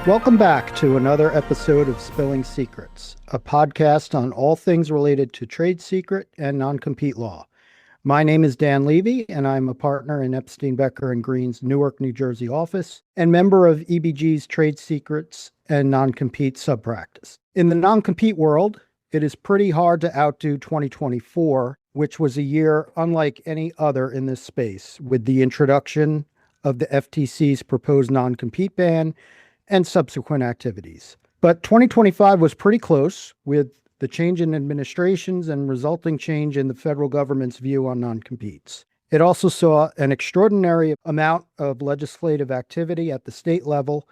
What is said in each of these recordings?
Welcome back to another episode of Spilling Secrets, a podcast on all things related to trade secret and non-compete law. My name is Dan Levy, and I'm a partner in Epstein, Becker, and Green's Newark, New Jersey office and member of EBG's Trade Secrets and Non-Compete subpractice. In the non-compete world, it is pretty hard to outdo 2024, which was a year unlike any other in this space, with the introduction of the FTC's proposed non-compete ban and subsequent activities. But 2025 was pretty close, with the change in administrations and resulting change in the federal government's view on non-competes. It also saw an extraordinary amount of legislative activity at the state level,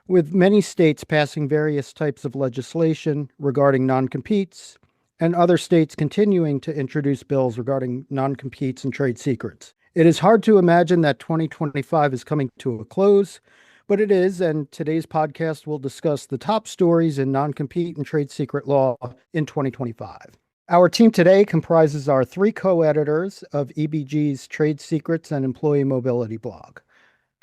with many states passing various types of legislation regarding non-competes, and other states continuing to introduce bills regarding non-competes and trade secrets. It is hard to imagine that 2025 is coming to a close, but it is, and today's podcast will discuss the top stories in non-compete and trade secret law in 2025. Our team today comprises our three co-editors of EBG's Trade Secrets and Employee Mobility blog.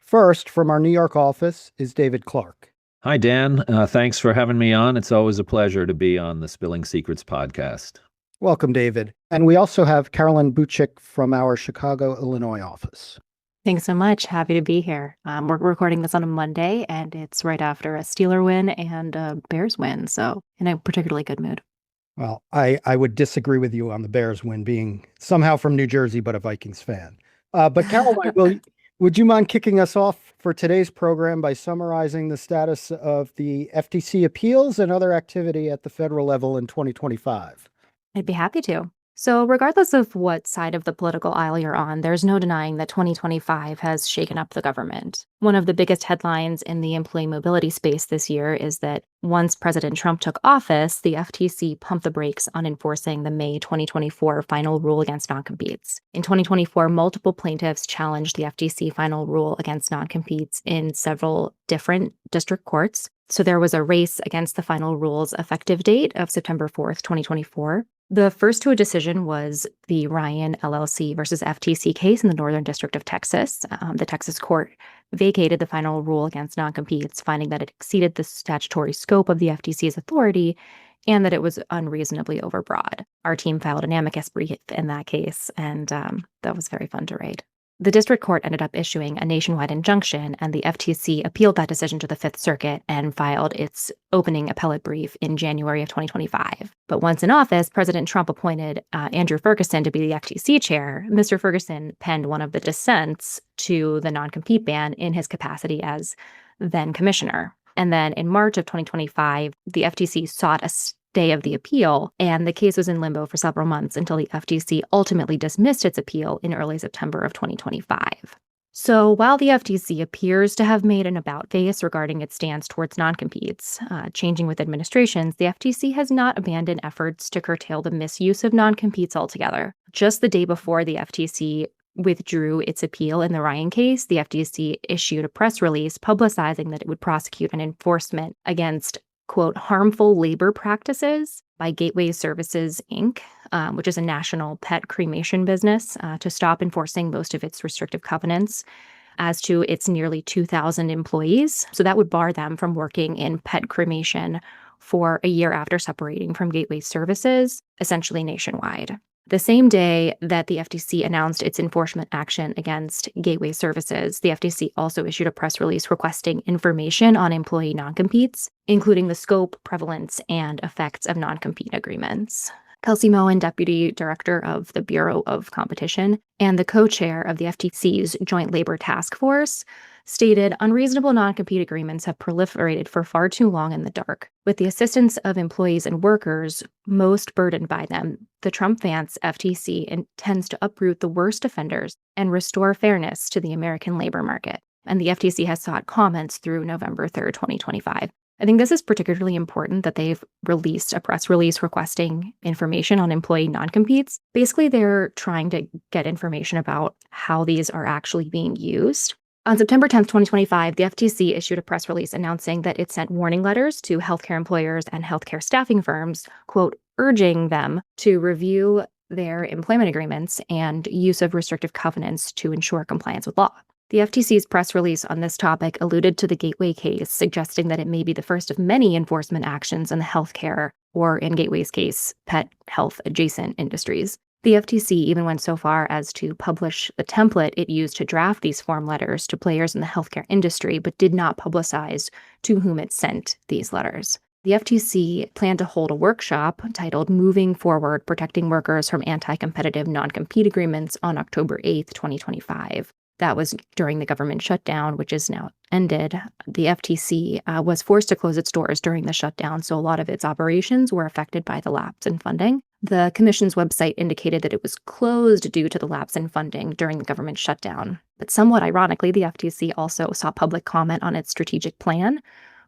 First, from our New York office, is David Clark. Hi, Dan. Thanks for having me on. It's always a pleasure to be on the Spilling Secrets podcast. Welcome, David. And we also have Carolyn Buchik from our Chicago, Illinois office. Thanks so much. Happy to be here. We're recording this on a Monday, and it's right after a Steeler win and a Bears win, so in a particularly good mood. Well, I would disagree with you on the Bears win, being somehow from New Jersey, but a Vikings fan. But Caroline, would you mind kicking us off for today's program by summarizing the status of the FTC appeals and other activity at the federal level in 2025? I'd be happy to. So regardless of what side of the political aisle you're on, there's no denying that 2025 has shaken up the government. One of the biggest headlines in the employee mobility space this year is that once President Trump took office, the FTC pumped the brakes on enforcing the May 2024 final rule against non-competes. In 2024, multiple plaintiffs challenged the FTC final rule against non-competes in several different district courts. So there was a race against the final rule's effective date of September 4th, 2024. The first to a decision was the Ryan LLC versus FTC case in the Northern District of Texas. The Texas court vacated the final rule against non-competes, finding that it exceeded the statutory scope of the FTC's authority and that it was unreasonably overbroad. Our team filed an amicus brief in that case, and that was very fun to read. The district court ended up issuing a nationwide injunction, and the FTC appealed that decision to the Fifth Circuit and filed its opening appellate brief in January of 2025. But once in office, President Trump appointed Andrew Ferguson to be the FTC chair. Mr. Ferguson penned one of the dissents to the non-compete ban in his capacity as then commissioner. And then in March of 2025, the FTC sought a stay of the appeal, and the case was in limbo for several months until the FTC ultimately dismissed its appeal in early September of 2025. So while the FTC appears to have made an about-face regarding its stance towards non-competes, changing with administrations, the FTC has not abandoned efforts to curtail the misuse of non-competes altogether. Just the day before the FTC withdrew its appeal in the Ryan case, the FTC issued a press release publicizing that it would prosecute an enforcement against, quote, harmful labor practices by Gateway Services, Inc., which is a national pet cremation business, to stop enforcing most of its restrictive covenants as to its nearly 2,000 employees. So that would bar them from working in pet cremation for a year after separating from Gateway Services, essentially nationwide. The same day that the FTC announced its enforcement action against Gateway Services, the FTC also issued a press release requesting information on employee non-competes, including the scope, prevalence, and effects of non-compete agreements. Kelsey Moen, Deputy Director of the Bureau of Competition and the co-chair of the FTC's Joint Labor Task Force, stated unreasonable non-compete agreements have proliferated for far too long in the dark. With the assistance of employees and workers, most burdened by them, the Trump-Vance FTC intends to uproot the worst offenders and restore fairness to the American labor market. And the FTC has sought comments through November 3rd, 2025. I think this is particularly important that they've released a press release requesting information on employee non-competes. Basically, they're trying to get information about how these are actually being used. On September 10th, 2025, the FTC issued a press release announcing that it sent warning letters to healthcare employers and healthcare staffing firms, quote, urging them to review their employment agreements and use of restrictive covenants to ensure compliance with law. The FTC's press release on this topic alluded to the Gateway case, suggesting that it may be the first of many enforcement actions in the healthcare, or in Gateway's case, pet health adjacent industries. The FTC even went so far as to publish the template it used to draft these form letters to players in the healthcare industry, but did not publicize to whom it sent these letters. The FTC planned to hold a workshop titled Moving Forward, Protecting Workers from Anti-Competitive Non-Compete Agreements on October 8th, 2025. That was during the government shutdown, which is now ended. The FTC was forced to close its doors during the shutdown, so a lot of its operations were affected by the lapse in funding. The commission's website indicated that it was closed due to the lapse in funding during the government shutdown. But somewhat ironically, the FTC also sought public comment on its strategic plan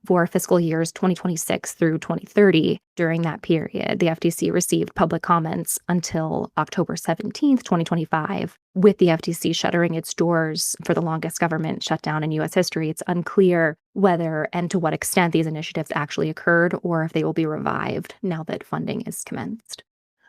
for fiscal years 2026 through 2030. During that period, the FTC received public comments until October 17th, 2025. With the FTC shuttering its doors for the longest government shutdown in U.S. history, it's unclear whether and to what extent these initiatives actually occurred or if they will be revived now that funding is commenced.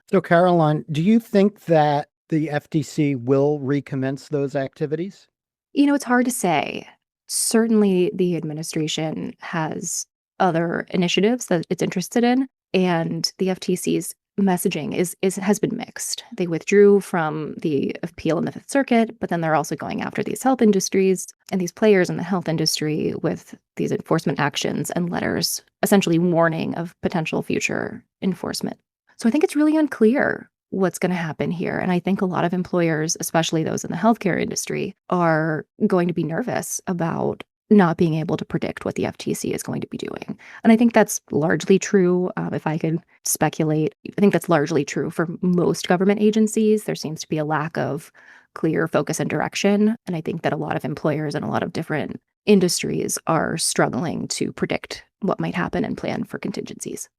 So, Caroline, do you think that the FTC will recommence those activities? It's hard to say. Certainly, the administration has other initiatives that it's interested in, and the FTC's messaging has been mixed. They withdrew from the appeal in the Fifth Circuit, but then they're also going after these health industries and these players in the health industry with these enforcement actions and letters, essentially warning of potential future enforcement. So I think it's really unclear what's going to happen here. And I think a lot of employers, especially those in the healthcare industry, are going to be nervous about not being able to predict what the FTC is going to be doing. And I think that's largely true. If I could speculate, I think that's largely true for most government agencies. There seems to be a lack of clear focus and direction. And I think that a lot of employers and a lot of different industries are struggling to predict what might happen and plan for contingencies.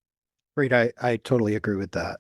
Great. I totally agree with that.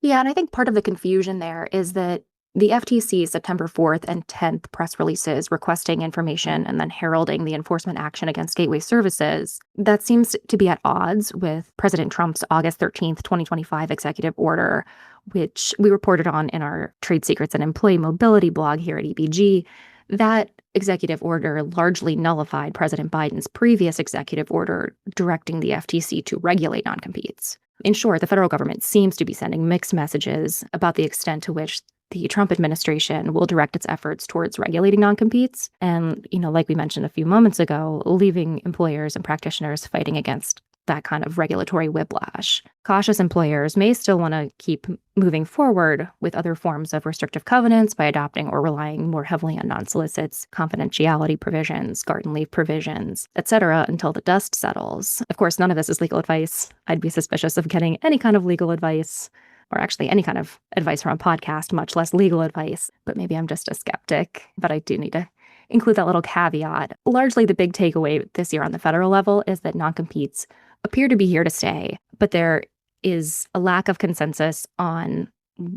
Yeah, and I think part of the confusion there is that the FTC's September 4th and 10th press releases requesting information and then heralding the enforcement action against Gateway Services, that seems to be at odds with President Trump's August 13th, 2025 executive order, which we reported on in our Trade Secrets and Employee Mobility blog here at EBG. That executive order largely nullified President Biden's previous executive order directing the FTC to regulate non-competes. In short, the federal government seems to be sending mixed messages about the extent to which the Trump administration will direct its efforts towards regulating non-competes and, like we mentioned a few moments ago, leaving employers and practitioners fighting against that kind of regulatory whiplash. Cautious employers may still want to keep moving forward with other forms of restrictive covenants by adopting or relying more heavily on non-solicits, confidentiality provisions, garden leave provisions, etc., until the dust settles. Of course, none of this is legal advice. I'd be suspicious of getting any kind of legal advice, or actually any kind of advice from a podcast, much less legal advice. But maybe I'm just a skeptic. But I do need to include that little caveat. Largely, the big takeaway this year on the federal level is that non-competes appear to be here to stay, but there is a lack of consensus on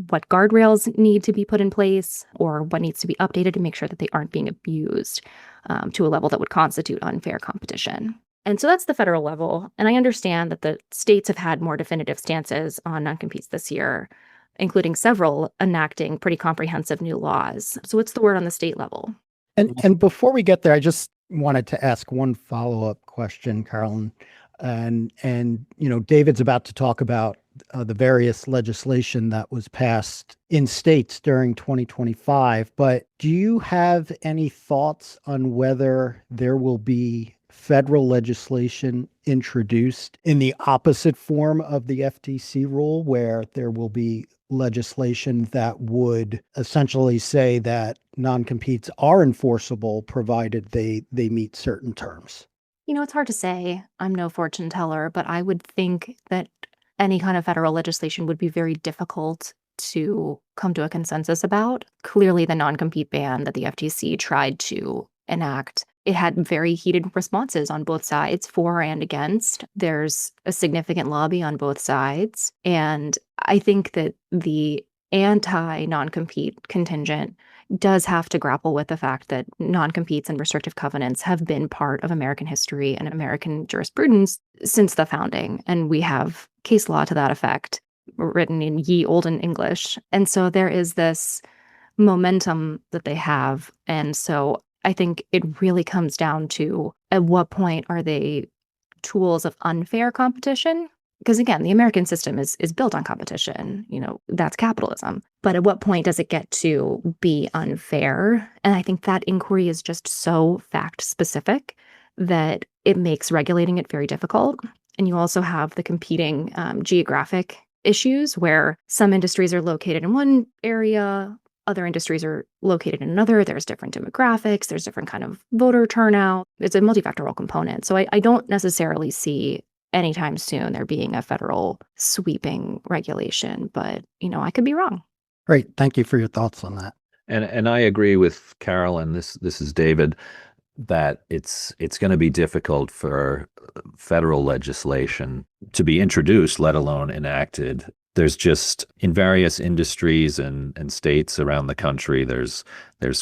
what guardrails need to be put in place or what needs to be updated to make sure that they aren't being abused to a level that would constitute unfair competition. And so that's the federal level. And I understand that the states have had more definitive stances on non-competes this year, including several enacting pretty comprehensive new laws. So what's the word on the state level? And before we get there, I just wanted to ask one follow-up question, Carolyn. And David's about to talk about the various legislation that was passed in states during 2025. But do you have any thoughts on whether there will be federal legislation introduced in the opposite form of the FTC rule, where there will be legislation that would essentially say that non-competes are enforceable provided they meet certain terms? It's hard to say. I'm no fortune teller, but I would think that any kind of federal legislation would be very difficult to come to a consensus about. Clearly, the non-compete ban that the FTC tried to enact, it had very heated responses on both sides, for and against. There's a significant lobby on both sides. And I think that the anti-non-compete contingent does have to grapple with the fact that non-competes and restrictive covenants have been part of American history and American jurisprudence since the founding. And we have case law to that effect written in ye olden English. And so there is this momentum that they have. And so I think it really comes down to at what point are they tools of unfair competition? Because again, the American system is built on competition. That's capitalism. But at what point does it get to be unfair? And I think that inquiry is just so fact specific that it makes regulating it very difficult. And you also have the competing geographic issues where some industries are located in one area, other industries are located in another. There's different demographics. There's different kind of voter turnout. It's a multifactorial component. So I don't necessarily see anytime soon there being a federal sweeping regulation, but I could be wrong. Great. Thank you for your thoughts on that. And I agree with Carolyn. This is David, that it's going to be difficult for federal legislation to be introduced, let alone enacted. There's just, in various industries and states around the country, there's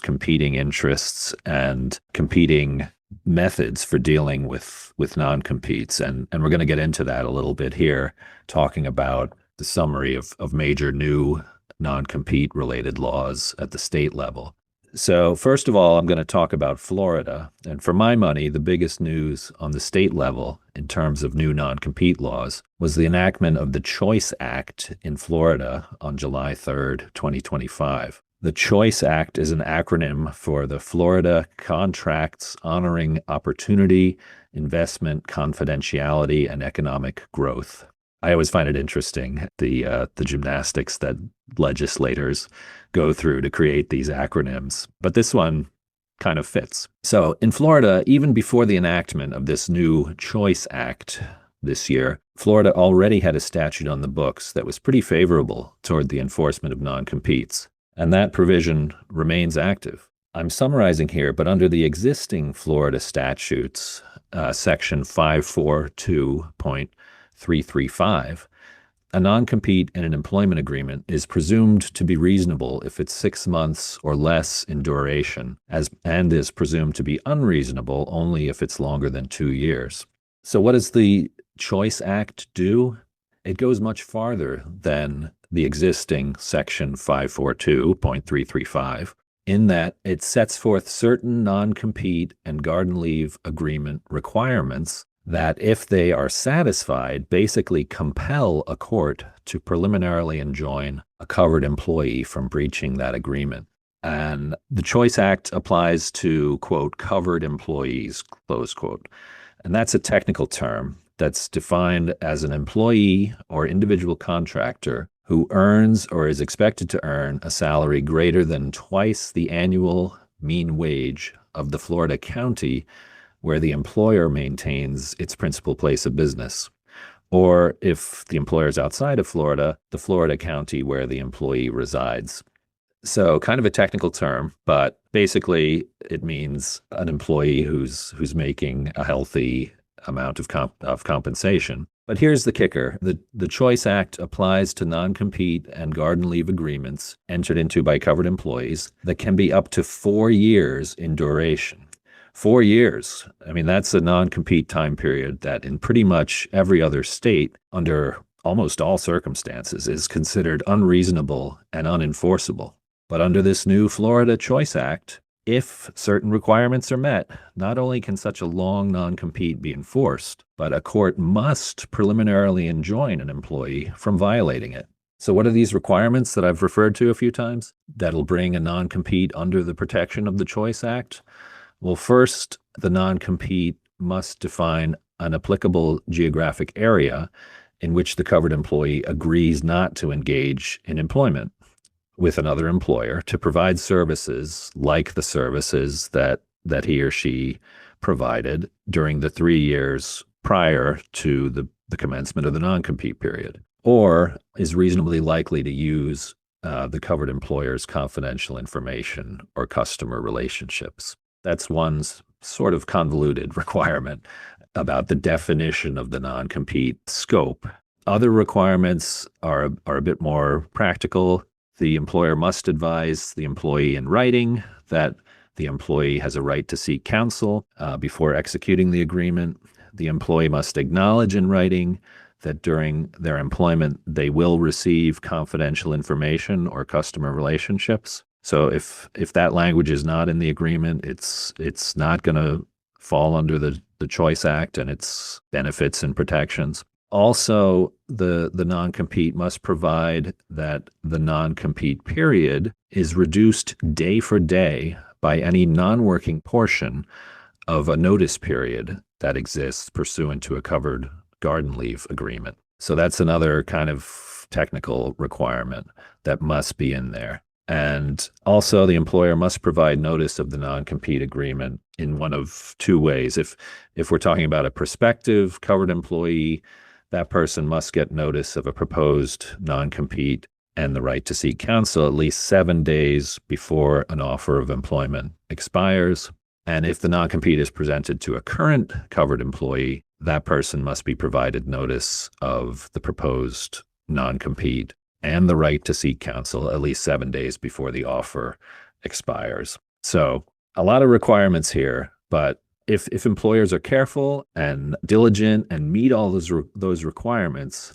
competing interests and competing methods for dealing with non-competes. And we're going to get into that a little bit here, talking about the summary of major new non-compete related laws at the state level. So first of all, I'm going to talk about Florida. And for my money, the biggest news on the state level in terms of new non-compete laws was the enactment of the Choice Act in Florida on July 3rd, 2025. The Choice Act is an acronym for the Florida Contracts Honoring Opportunity, Investment, Confidentiality, and Economic Growth. I always find it interesting, the gymnastics that legislators go through to create these acronyms. But this one kind of fits. So in Florida, even before the enactment of this new Choice Act this year, Florida already had a statute on the books that was pretty favorable toward the enforcement of non-competes. And that provision remains active. I'm summarizing here, but under the existing Florida statutes, section 542.335, a non-compete in an employment agreement is presumed to be reasonable if it's 6 months or less in duration, and is presumed to be unreasonable only if it's longer than 2 years. So what does the Choice Act do? It goes much farther than the existing section 542.335, in that it sets forth certain non-compete and garden leave agreement requirements that, if they are satisfied, basically compel a court to preliminarily enjoin a covered employee from breaching that agreement. And the Choice Act applies to, quote, covered employees, close quote. And that's a technical term that's defined as an employee or individual contractor who earns or is expected to earn a salary greater than twice the annual mean wage of the Florida county where the employer maintains its principal place of business. Or if the employer is outside of Florida, the Florida county where the employee resides. So kind of a technical term, but basically it means an employee who's making a healthy amount of compensation. But here's the kicker. The Choice Act applies to non-compete and garden leave agreements entered into by covered employees that can be up to 4 years in duration. 4 years. I mean, that's a non-compete time period that in pretty much every other state, under almost all circumstances, is considered unreasonable and unenforceable. But under this new Florida Choice Act, if certain requirements are met, not only can such a long non-compete be enforced, but a court must preliminarily enjoin an employee from violating it. So what are these requirements that I've referred to a few times that'll bring a non-compete under the protection of the Choice Act? Well, first, the non-compete must define an applicable geographic area in which the covered employee agrees not to engage in employment with another employer to provide services like the services that he or she provided during the 3 years prior to the commencement of the non-compete period, or is reasonably likely to use the covered employer's confidential information or customer relationships. That's one sort of convoluted requirement about the definition of the non-compete scope. Other requirements are a bit more practical. The employer must advise the employee in writing that the employee has a right to seek counsel before executing the agreement. The employee must acknowledge in writing that during their employment they will receive confidential information or customer relationships. So if that language is not in the agreement, it's not going to fall under the Choice Act and its benefits and protections. Also, the non-compete must provide that the non-compete period is reduced day for day by any non-working portion of a notice period that exists pursuant to a covered garden leave agreement. So that's another kind of technical requirement that must be in there. And also, the employer must provide notice of the non-compete agreement in one of two ways. If we're talking about a prospective covered employee, that person must get notice of a proposed non-compete and the right to seek counsel at least 7 days before an offer of employment expires. And if the non-compete is presented to a current covered employee, that person must be provided notice of the proposed non-compete and the right to seek counsel at least 7 days before the offer expires. So a lot of requirements here, but if employers are careful and diligent and meet all those requirements,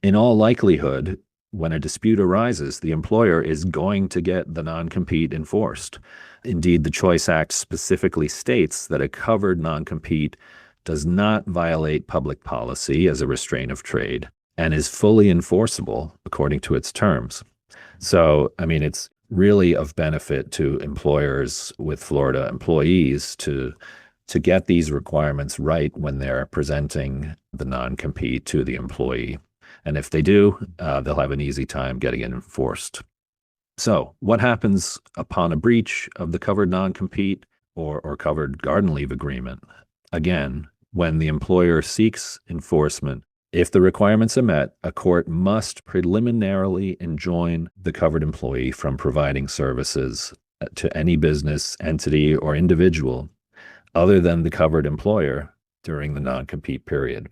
in all likelihood, when a dispute arises, the employer is going to get the non-compete enforced. Indeed, the Choice Act specifically states that a covered non-compete does not violate public policy as a restraint of trade and is fully enforceable according to its terms. So, I mean, it's really of benefit to employers with Florida employees to get these requirements right when they're presenting the non-compete to the employee. And if they do, they'll have an easy time getting it enforced. So what happens upon a breach of the covered non-compete or covered garden leave agreement? Again, when the employer seeks enforcement, if the requirements are met, a court must preliminarily enjoin the covered employee from providing services to any business, entity, or individual other than the covered employer during the non-compete period.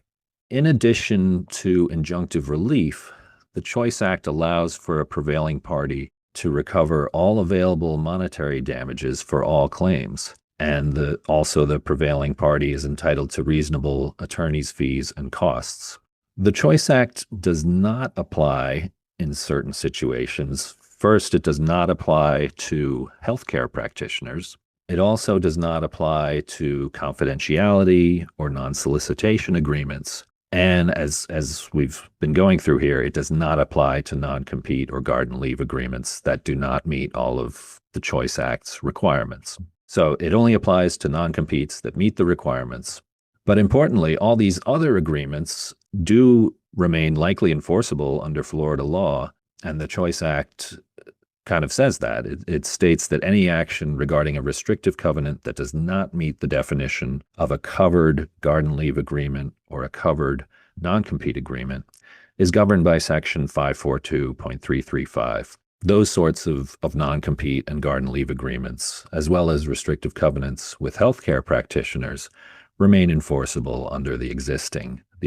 In addition to injunctive relief, the Choice Act allows for a prevailing party to recover all available monetary damages for all claims. And also the prevailing party is entitled to reasonable attorney's fees and costs. The Choice Act does not apply in certain situations. First, it does not apply to healthcare practitioners. It also does not apply to confidentiality or non-solicitation agreements. And as we've been going through here, it does not apply to non-compete or garden leave agreements that do not meet all of the Choice Act's requirements. So it only applies to non-competes that meet the requirements. But importantly, all these other agreements do remain likely enforceable under Florida law, and the Choice Act kind of says that. It states that any action regarding a restrictive covenant that does not meet the definition of a covered garden leave agreement or a covered non-compete agreement is governed by Section 542.335. Those sorts of non-compete and garden leave agreements, as well as restrictive covenants with healthcare practitioners, remain enforceable under the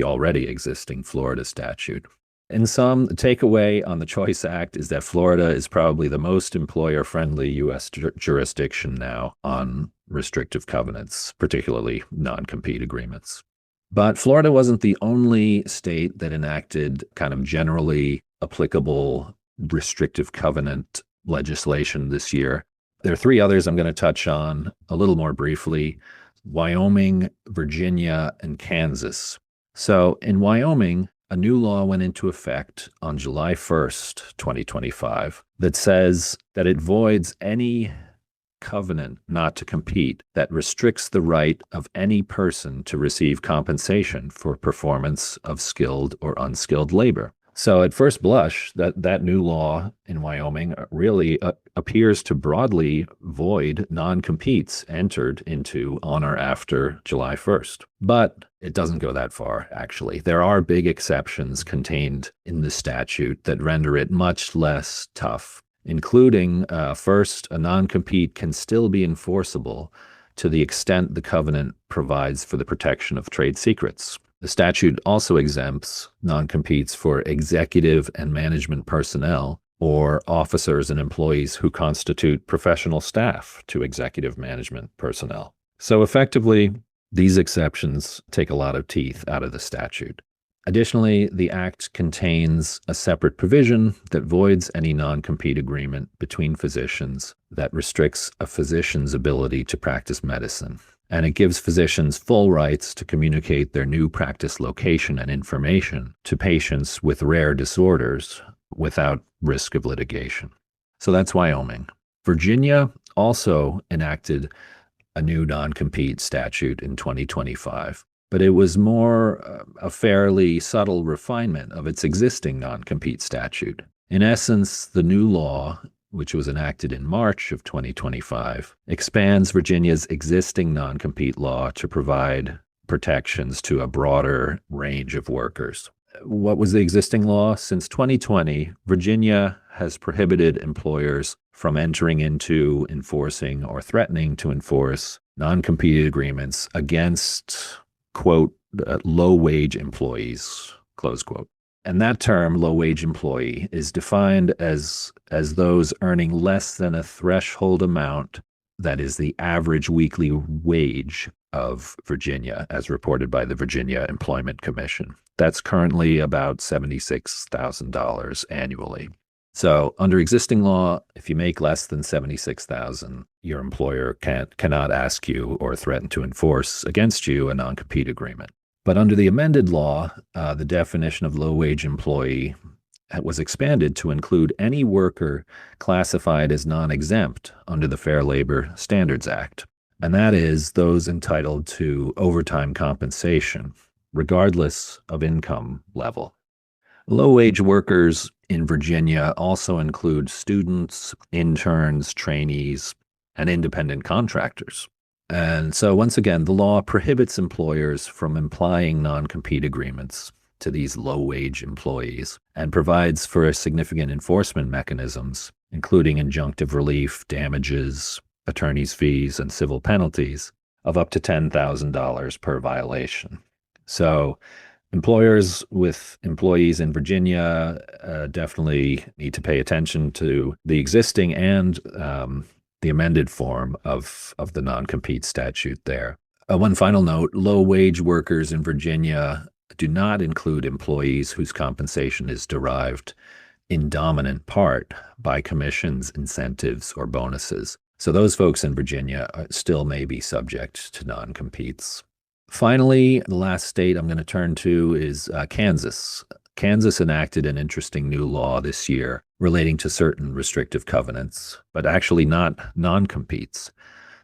already existing Florida statute. In sum, the takeaway on the Choice Act is that Florida is probably the most employer-friendly U.S. jurisdiction now on restrictive covenants, particularly non-compete agreements. But Florida wasn't the only state that enacted kind of generally applicable restrictive covenant legislation this year. There are three others I'm going to touch on a little more briefly: Wyoming, Virginia, and Kansas. So in Wyoming, a new law went into effect on July 1st, 2025, that says that it voids any covenant not to compete that restricts the right of any person to receive compensation for performance of skilled or unskilled labor. So at first blush, that new law in Wyoming really appears to broadly void non-competes entered into on or after July 1st. But it doesn't go that far, actually. There are big exceptions contained in the statute that render it much less tough, including, first, a non-compete can still be enforceable to the extent the covenant provides for the protection of trade secrets. The statute also exempts non-competes for executive and management personnel or officers and employees who constitute professional staff to executive management personnel. So effectively, these exceptions take a lot of teeth out of the statute. Additionally, the Act contains a separate provision that voids any non-compete agreement between physicians that restricts a physician's ability to practice medicine. And it gives physicians full rights to communicate their new practice location and information to patients with rare disorders without risk of litigation. So that's Wyoming. Virginia also enacted a new non-compete statute in 2025, but it was more a fairly subtle refinement of its existing non-compete statute. In essence, the new law, which was enacted in March of 2025, expands Virginia's existing non-compete law to provide protections to a broader range of workers. What was the existing law? Since 2020, Virginia has prohibited employers from entering into, enforcing, or threatening to enforce non-compete agreements against, quote, low-wage employees, close quote. And that term, low-wage employee, is defined as those earning less than a threshold amount that is the average weekly wage of Virginia, as reported by the Virginia Employment Commission. That's currently about $76,000 annually. So under existing law, if you make less than $76,000, your employer cannot ask you or threaten to enforce against you a non-compete agreement. But under the amended law, the definition of low-wage employee was expanded to include any worker classified as non-exempt under the Fair Labor Standards Act, and that is those entitled to overtime compensation, regardless of income level. Low-wage workers in Virginia also include students, interns, trainees, and independent contractors. And so once again, the law prohibits employers from implying non-compete agreements to these low-wage employees and provides for significant enforcement mechanisms, including injunctive relief, damages, attorney's fees, and civil penalties of up to $10,000 per violation. So employers with employees in Virginia definitely need to pay attention to the existing and the amended form of the non-compete statute there. One final note, low-wage workers in Virginia do not include employees whose compensation is derived in dominant part by commissions, incentives, or bonuses. So those folks in Virginia still may be subject to non-competes. Finally, the last state I'm going to turn to is Kansas. Kansas enacted an interesting new law this year relating to certain restrictive covenants, but actually not non-competes.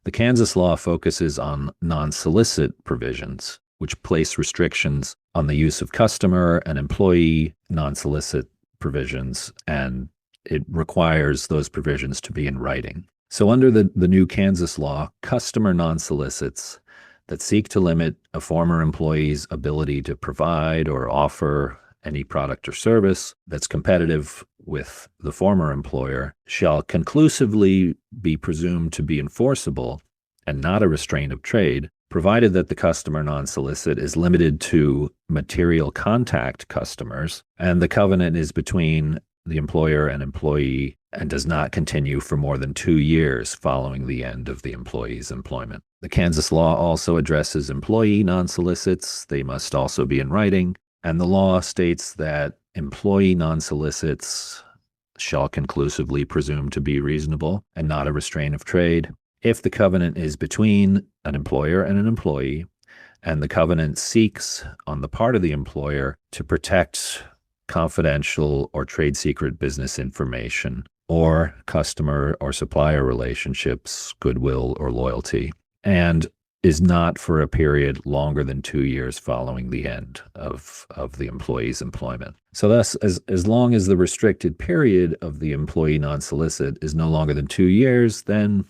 The Kansas law focuses on non-solicit provisions, which place restrictions on the use of customer and employee non-solicit provisions, and it requires those provisions to be in writing. So under the new Kansas law, customer non-solicits that seek to limit a former employee's ability to provide or offer any product or service that's competitive with the former employer shall conclusively be presumed to be enforceable and not a restraint of trade, provided that the customer non-solicit is limited to material contact customers and the covenant is between the employer and employee and does not continue for more than 2 years following the end of the employee's employment. The Kansas law also addresses employee non-solicits. They must also be in writing. And the law states that employee non-solicits shall conclusively presume to be reasonable and not a restraint of trade if the covenant is between an employer and an employee, and the covenant seeks on the part of the employer to protect confidential or trade secret business information or customer or supplier relationships, goodwill, or loyalty, and is not for a period longer than 2 years following the end of the employee's employment. So thus, as long as the restricted period of the employee non-solicit is no longer than 2 years, then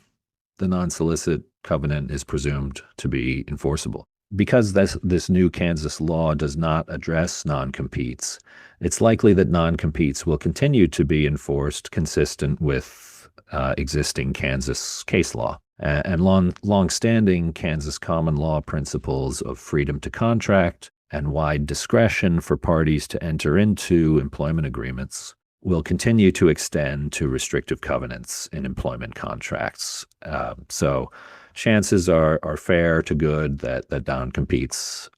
the non-solicit covenant is presumed to be enforceable. Because this new Kansas law does not address non-competes, it's likely that non-competes will continue to be enforced consistent with existing Kansas case law. And long-standing Kansas common law principles of freedom to contract and wide discretion for parties to enter into employment agreements will continue to extend to restrictive covenants in employment contracts. So chances are fair to good that non-competes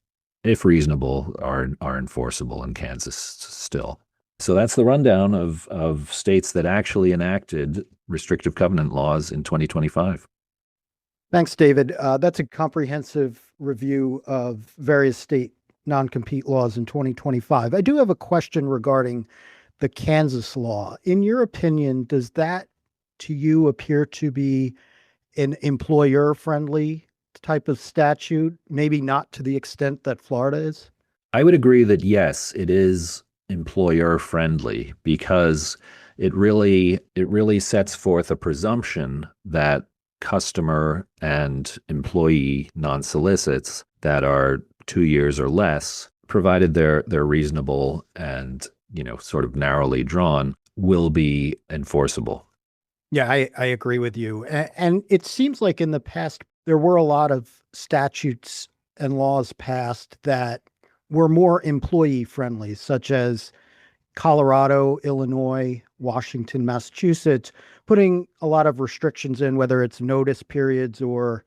if reasonable, are enforceable in Kansas still. So that's the rundown of states that actually enacted restrictive covenant laws in 2025. Thanks, David. That's a comprehensive review of various state non-compete laws in 2025. I do have a question regarding the Kansas law. In your opinion, does that to you appear to be an employer-friendly type of statute? Maybe not to the extent that Florida is? I would agree that yes, it is employer friendly because it really sets forth a presumption that customer and employee non-solicits that are 2 years or less, provided they're reasonable and sort of narrowly drawn, will be enforceable. Yeah, I agree with you. And it seems like in the past, there were a lot of statutes and laws passed that were more employee friendly, such as Colorado, Illinois, Washington, Massachusetts, putting a lot of restrictions in, whether it's notice periods or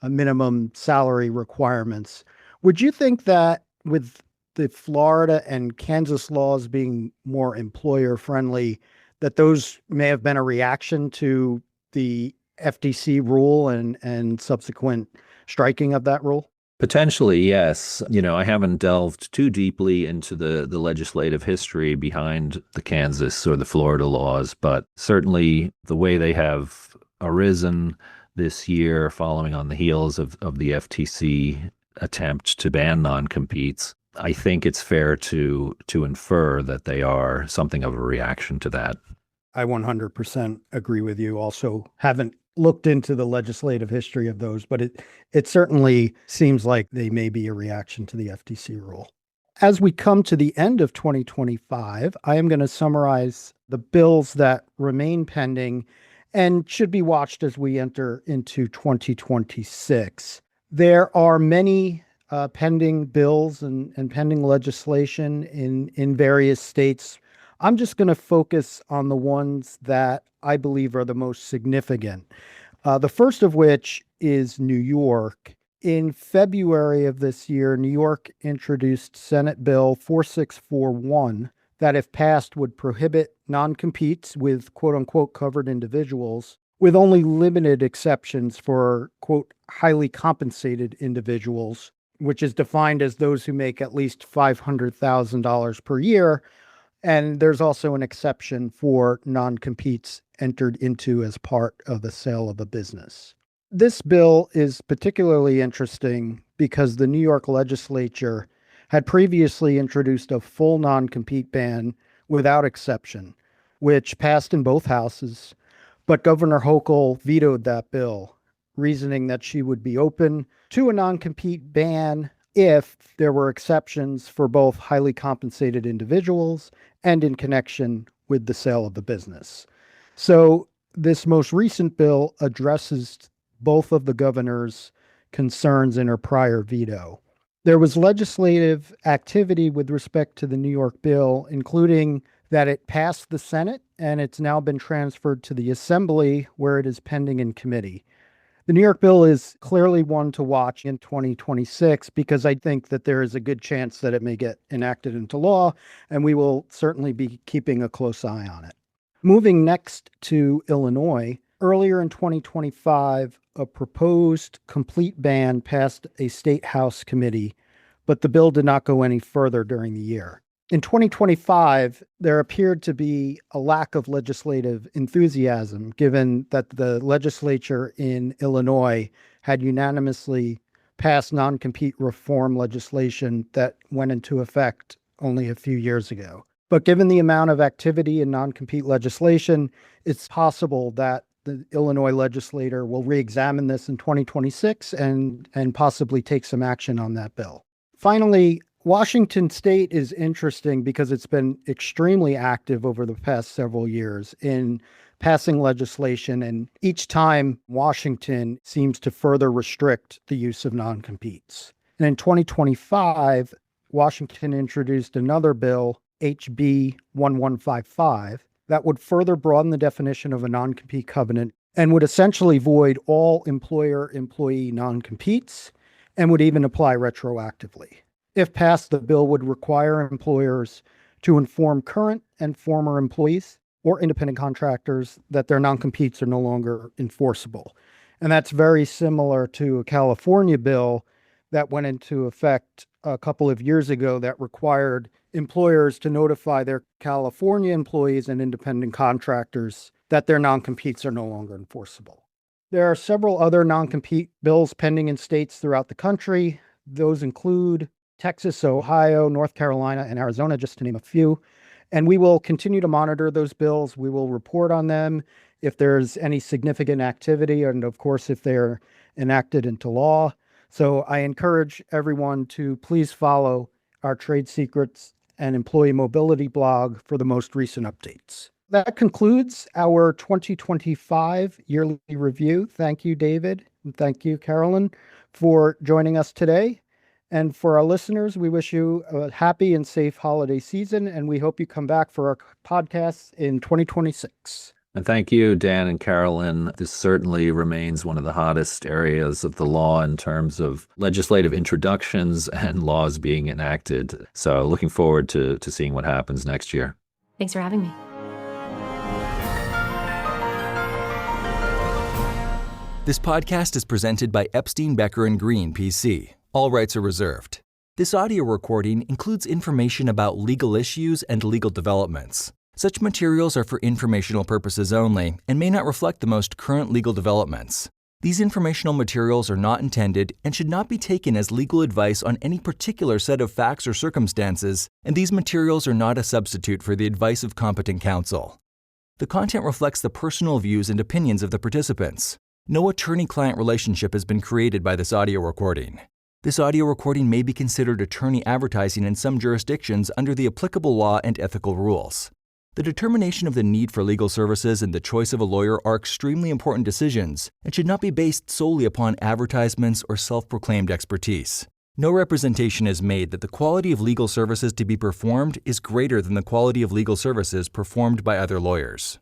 minimum salary requirements. Would you think that with the Florida and Kansas laws being more employer friendly, that those may have been a reaction to the FTC rule and subsequent striking of that rule? Potentially, yes. I haven't delved too deeply into the legislative history behind the Kansas or the Florida laws, but certainly the way they have arisen this year following on the heels of the FTC attempt to ban non-competes, I think it's fair to infer that they are something of a reaction to that. I 100% agree with you. Also, haven't looked into the legislative history of those, but it certainly seems like they may be a reaction to the FTC rule. As we come to the end of 2025, I am going to summarize the bills that remain pending and should be watched as we enter into 2026. There are many pending bills and pending legislation in various states. I'm just going to focus on the ones that I believe are the most significant. The first of which is New York. In February of this year, New York introduced Senate Bill 4641 that, if passed, would prohibit non-competes with quote unquote covered individuals, with only limited exceptions for quote highly compensated individuals, which is defined as those who make at least $500,000 per year. And there's also an exception for non-competes entered into as part of the sale of a business. This bill is particularly interesting because the New York legislature had previously introduced a full non-compete ban without exception, which passed in both houses, but Governor Hochul vetoed that bill, reasoning that she would be open to a non-compete ban if there were exceptions for both highly compensated individuals and in connection with the sale of the business. So this most recent bill addresses both of the governor's concerns in her prior veto. There was legislative activity with respect to the New York bill, including that it passed the Senate and it's now been transferred to the Assembly, where it is pending in committee. The New York bill is clearly one to watch in 2026 because I think that there is a good chance that it may get enacted into law, and we will certainly be keeping a close eye on it. Moving next to Illinois, earlier in 2025, a proposed complete ban passed a state house committee, but the bill did not go any further during the year. In 2025, there appeared to be a lack of legislative enthusiasm, given that the legislature in Illinois had unanimously passed non-compete reform legislation that went into effect only a few years ago. But given the amount of activity in non-compete legislation, it's possible that the Illinois legislator will re-examine this in 2026 and possibly take some action on that bill. Finally, Washington State is interesting because it's been extremely active over the past several years in passing legislation, and each time Washington seems to further restrict the use of non-competes. And in 2025, Washington introduced another bill, HB 1155, that would further broaden the definition of a non-compete covenant and would essentially void all employer-employee non-competes and would even apply retroactively. If passed, the bill would require employers to inform current and former employees or independent contractors that their non-competes are no longer enforceable. And that's very similar to a California bill that went into effect a couple of years ago that required employers to notify their California employees and independent contractors that their non-competes are no longer enforceable. There are several other non-compete bills pending in states throughout the country. Those include Texas, Ohio, North Carolina, and Arizona, just to name a few. And we will continue to monitor those bills. We will report on them if there's any significant activity, and of course, if they're enacted into law. So I encourage everyone to please follow our trade secrets and employee mobility blog for the most recent updates. That concludes our 2025 yearly review. Thank you, David, and thank you, Carolyn, for joining us today. And for our listeners, we wish you a happy and safe holiday season, and we hope you come back for our podcasts in 2026. And thank you, Dan and Carolyn. This certainly remains one of the hottest areas of the law in terms of legislative introductions and laws being enacted. So looking forward to seeing what happens next year. Thanks for having me. This podcast is presented by Epstein, Becker, and Green, PC. All rights are reserved. This audio recording includes information about legal issues and legal developments. Such materials are for informational purposes only and may not reflect the most current legal developments. These informational materials are not intended and should not be taken as legal advice on any particular set of facts or circumstances, and these materials are not a substitute for the advice of competent counsel. The content reflects the personal views and opinions of the participants. No attorney-client relationship has been created by this audio recording. This audio recording may be considered attorney advertising in some jurisdictions under the applicable law and ethical rules. The determination of the need for legal services and the choice of a lawyer are extremely important decisions and should not be based solely upon advertisements or self-proclaimed expertise. No representation is made that the quality of legal services to be performed is greater than the quality of legal services performed by other lawyers.